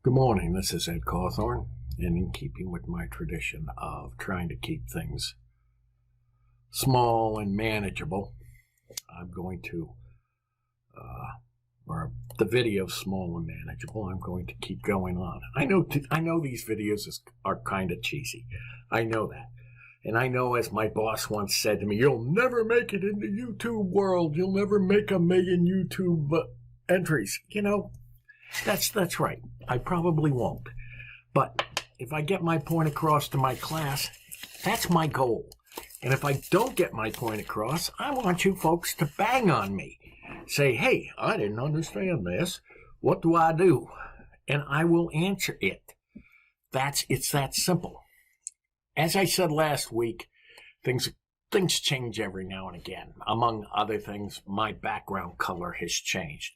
Good morning, this is Ed Cawthorn, and in keeping with my tradition of trying to keep things small and manageable, I'm going to, or the video small and manageable, I'm going to keep going on. I know these videos are kind of cheesy. I know that. And I know, as my boss once said to me, you'll never make it in the YouTube world. You'll never make 1 million YouTube entries. You know, that's right. I probably won't. But if I get my point across to my class, that's my goal. And if I don't get my point across, I want you folks to bang on me. Say, hey, I didn't understand this. What do I do? And I will answer it. It's that simple. As I said last week, things change every now and again. Among other things, my background color has changed.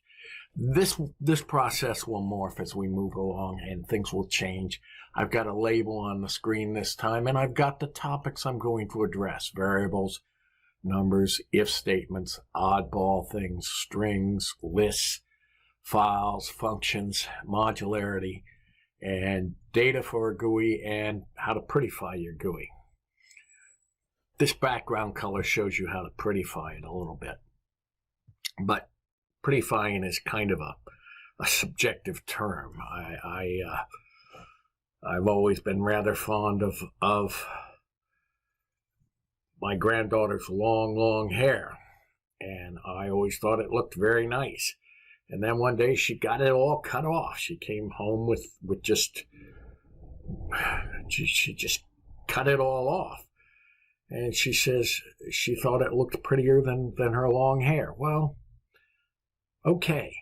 This process will morph as we move along, and things will change. I've got a label on the screen this time, and I've got the topics I'm going to address: variables, numbers, if statements, oddball things, strings, lists, files, functions, modularity, and data for a GUI, and how to prettify your GUI. This background color shows you how to prettify it a little bit. But prettifying is kind of a subjective term. I've always been rather fond of my granddaughter's long hair, and I always thought it looked very nice. And then one day she got it all cut off. She came home with just, she just cut it all off. And she says she thought it looked prettier than her long hair. Well, okay.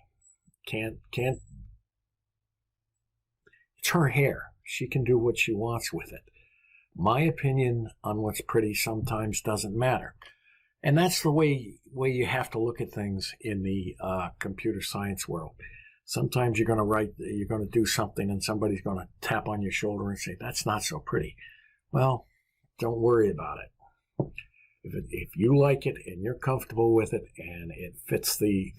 Can't, it's her hair. She can do what she wants with it. My opinion on what's pretty sometimes doesn't matter. And that's the way you have to look at things in the computer science world. Sometimes you're going to do something, and somebody's going to tap on your shoulder and say, that's not so pretty. Well, don't worry about it. If you like it and you're comfortable with it and it fits the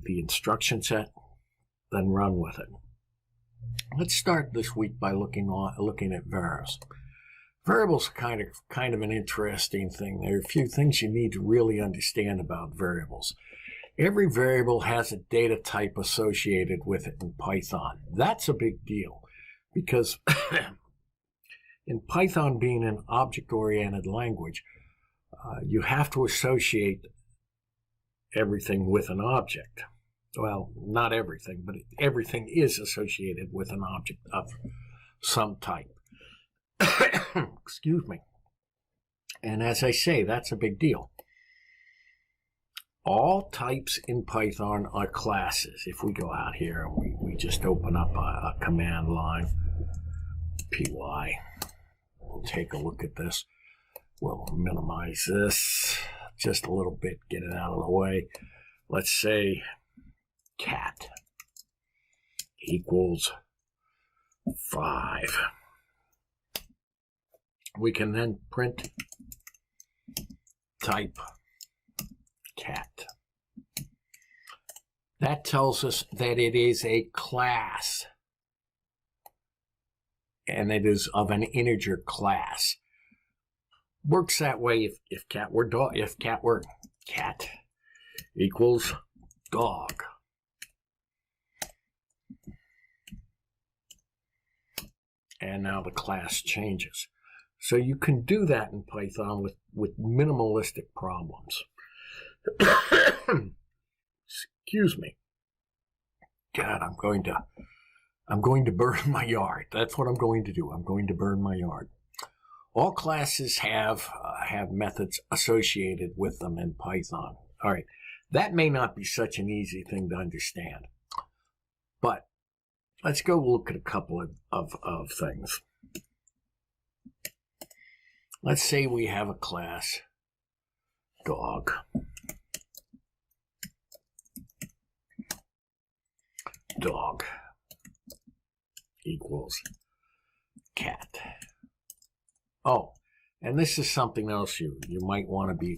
instruction set, then run with it. Let's start this week by looking at Vars. Variables are kind of an interesting thing. There are a few things you need to really understand about variables. Every variable has a data type associated with it in Python. That's a big deal because in Python, being an object-oriented language, you have to associate everything with an object. Well, not everything, but everything is associated with an object of some type. Excuse me. And as I say, that's a big deal. All types in Python are classes. If we go out here and we just open up a command line, py, we'll take a look at this. We'll minimize this just a little bit, get it out of the way. Let's say cat equals 5. We can then print type cat. That tells us that it is a class, and it is of an integer class. Works that way if cat were dog. If cat were cat equals dog. And now the class changes. So you can do that in Python with minimalistic problems. Excuse me. God, I'm going to burn my yard. That's what I'm going to do. I'm going to burn my yard. All classes have methods associated with them in Python. All right. That may not be such an easy thing to understand. But let's go look at a couple of things. Let's say we have a class, dog. Dog equals cat. Oh, and this is something else you might want to be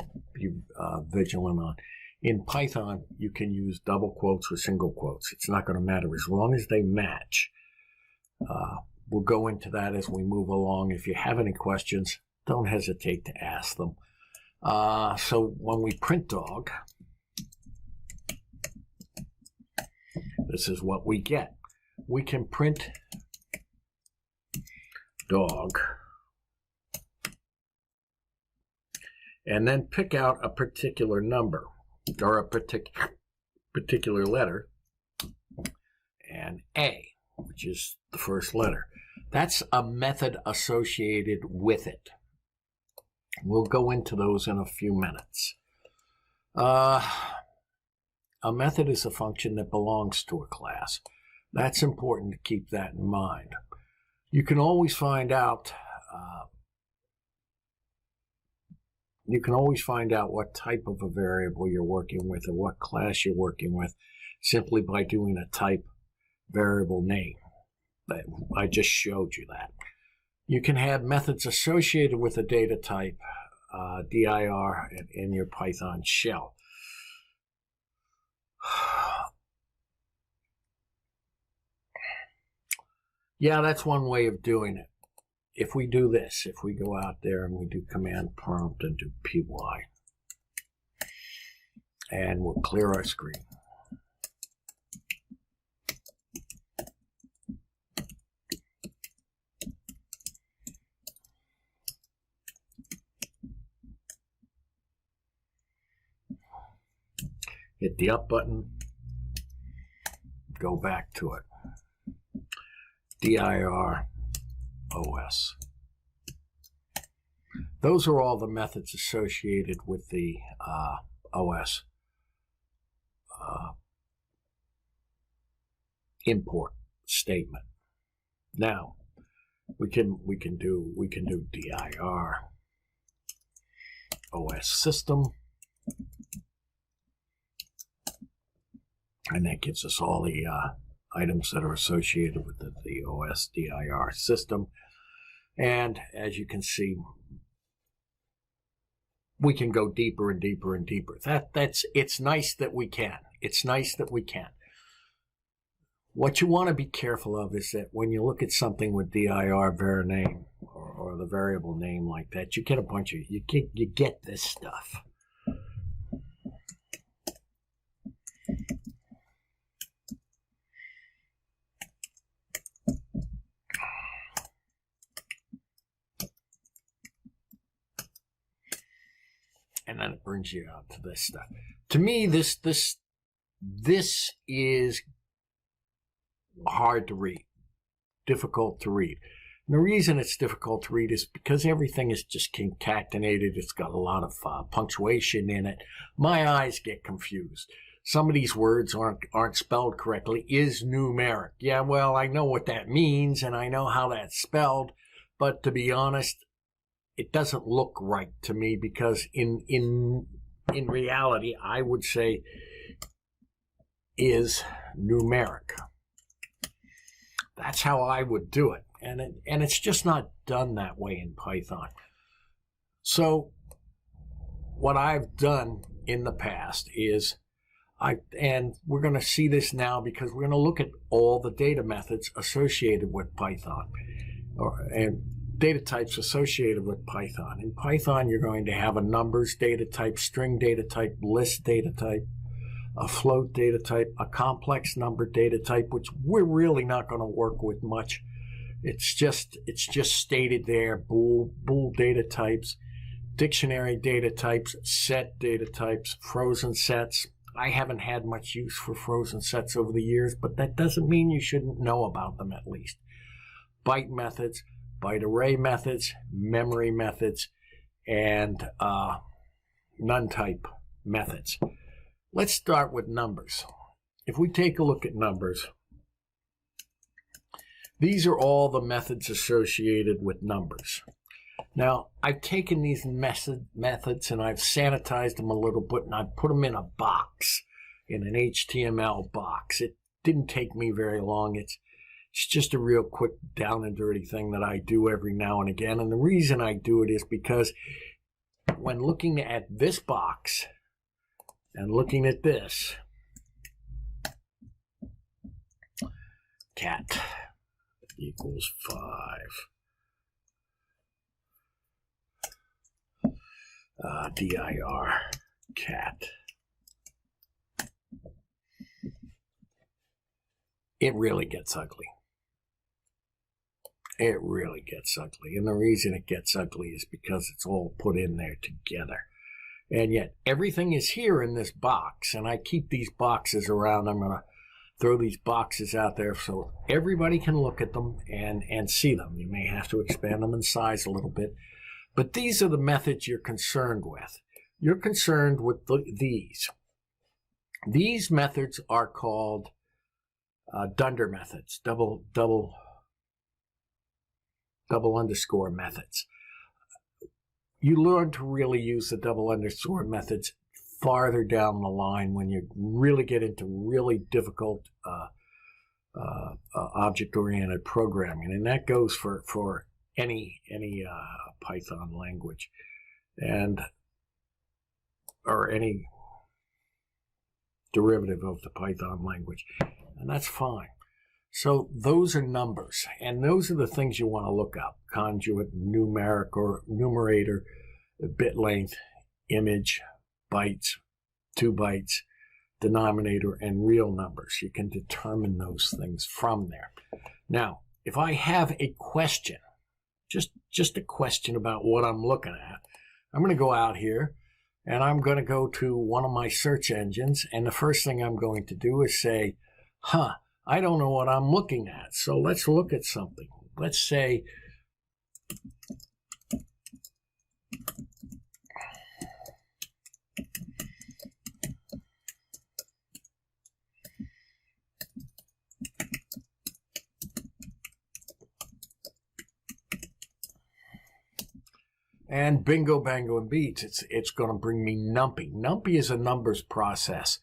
vigilant on. In Python, you can use double quotes or single quotes. It's not going to matter as long as they match. We'll go into that as we move along. If you have any questions, don't hesitate to ask them. So when we print dog, this is what we get. We can print dog and then pick out a particular number or a particular letter, and A, which is the first letter. That's a method associated with it. We'll go into those in a few minutes. A method is a function that belongs to a class. That's important to keep that in mind. You can always find out what type of a variable you're working with or what class you're working with simply by doing a type variable name. I just showed you that. You can have methods associated with a data type, dir, in your Python shell. Yeah, that's one way of doing it. If we do this, if we go out there and we do command prompt and do py, and we'll clear our screen. Hit the up button, go back to it. dir OS. Those are all the methods associated with the OS import statement. Now we can do dir OS system, and that gives us all the items that are associated with the OS dir system. And as you can see, we can go deeper and deeper and deeper. It's nice that we can. It's nice that we can. What you want to be careful of is that when you look at something with dir var name or the variable name like that, you get a bunch of you get this stuff. And then it brings you out to this stuff. To me, this is hard to read, difficult to read. And the reason it's difficult to read is because everything is just concatenated. It's got a lot of punctuation in it. My eyes get confused. Some of these words aren't spelled correctly. Is numeric. Yeah, well, I know what that means and I know how that's spelled, but to be honest, it doesn't look right to me, because in reality, I would say is numeric. That's how I would do it, and it's just not done that way in Python. So what I've done in the past is and we're going to see this now because we're going to look at all the data methods associated with Python, and data types associated with Python. In Python, you're going to have a numbers data type, string data type, list data type, a float data type, a complex number data type, which we're really not going to work with much. It's just stated there. Bool data types, dictionary data types, set data types, frozen sets. I haven't had much use for frozen sets over the years, but that doesn't mean you shouldn't know about them at least. Byte methods, byte array methods, memory methods, and none-type methods. Let's start with numbers. If we take a look at numbers, these are all the methods associated with numbers. Now, I've taken these methods and I've sanitized them a little bit, and I've put them in a box, in an HTML box. It didn't take me very long. It's just a real quick down and dirty thing that I do every now and again. And the reason I do it is because when looking at this box, And looking at this, cat equals 5. dir cat. It really gets ugly. It really gets ugly. And the reason it gets ugly is because it's all put in there together. And yet everything is here in this box. And I keep these boxes around. I'm going to throw these boxes out there so everybody can look at them and see them. You may have to expand them in size a little bit. But these are the methods you're concerned with. You're concerned with these. These methods are called Dunder methods, double underscore methods. You learn to really use the double underscore methods farther down the line when you really get into really difficult object-oriented programming, and that goes for any Python language, or any derivative of the Python language, and that's fine. So those are numbers, and those are the things you want to look up: conjugate, numeric or numerator, bit length, image, bytes, 2 bytes, denominator, and real numbers. You can determine those things from there. Now, if I have a question, just a question about what I'm looking at, I'm going to go out here and I'm going to go to one of my search engines, and the first thing I'm going to do is say, I don't know what I'm looking at. So let's look at something. Let's say and bingo, bango, and beats, it's going to bring me numpy. Numpy is a numbers process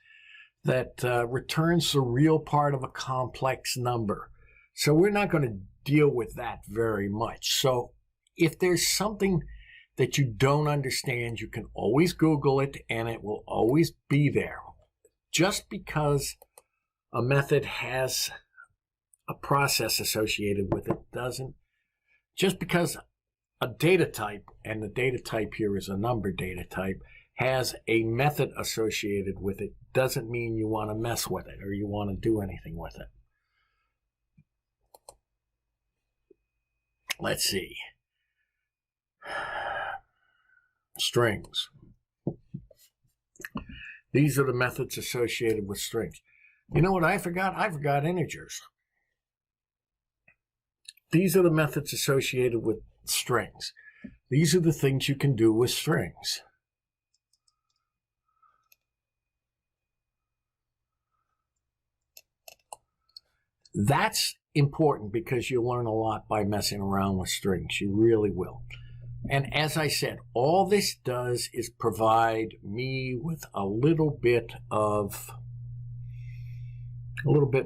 that returns the real part of a complex number. So we're not going to deal with that very much. So if there's something that you don't understand, you can always Google it, and it will always be there. Just because a method has a process associated with it doesn't, just because a data type, and the data type here is a number data type, has a method associated with it, doesn't mean you want to mess with it or you want to do anything with it. Let's see. Strings. These are the methods associated with strings. You know what I forgot? I forgot integers. These are the methods associated with strings. These are the things you can do with strings. That's important because you'll learn a lot by messing around with strings. You really will. And as I said, all this does is provide me with a little bit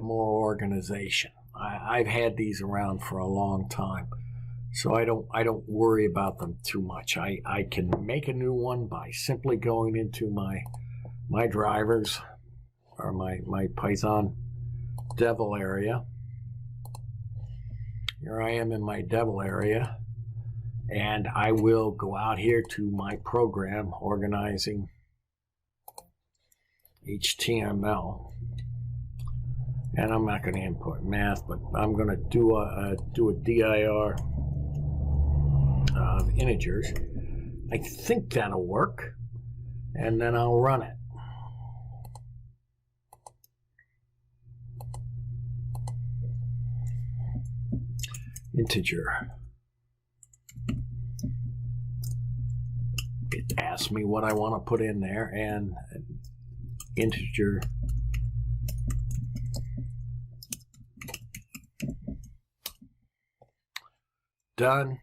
more organization. I've had these around for a long time, so I don't worry about them too much. I can make a new one by simply going into my drivers or my Python Devil area. Here I am in my Devil area, and I will go out here to my program organizing HTML, and I'm not going to import math, but I'm going to do a dir of integers. I think that'll work, and then I'll run it. Integer. It asks me what I want to put in there, and integer done.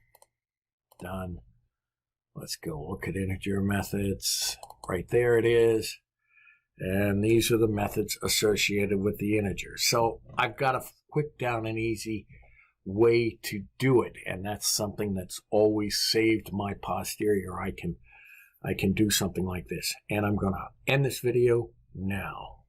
Let's go look at integer methods. Right there it is. And these are the methods associated with the integer. So I've got a quick, down and easy way to do it, and that's something that's always saved my posterior. I I can do something like this. And I'm going to end this video now.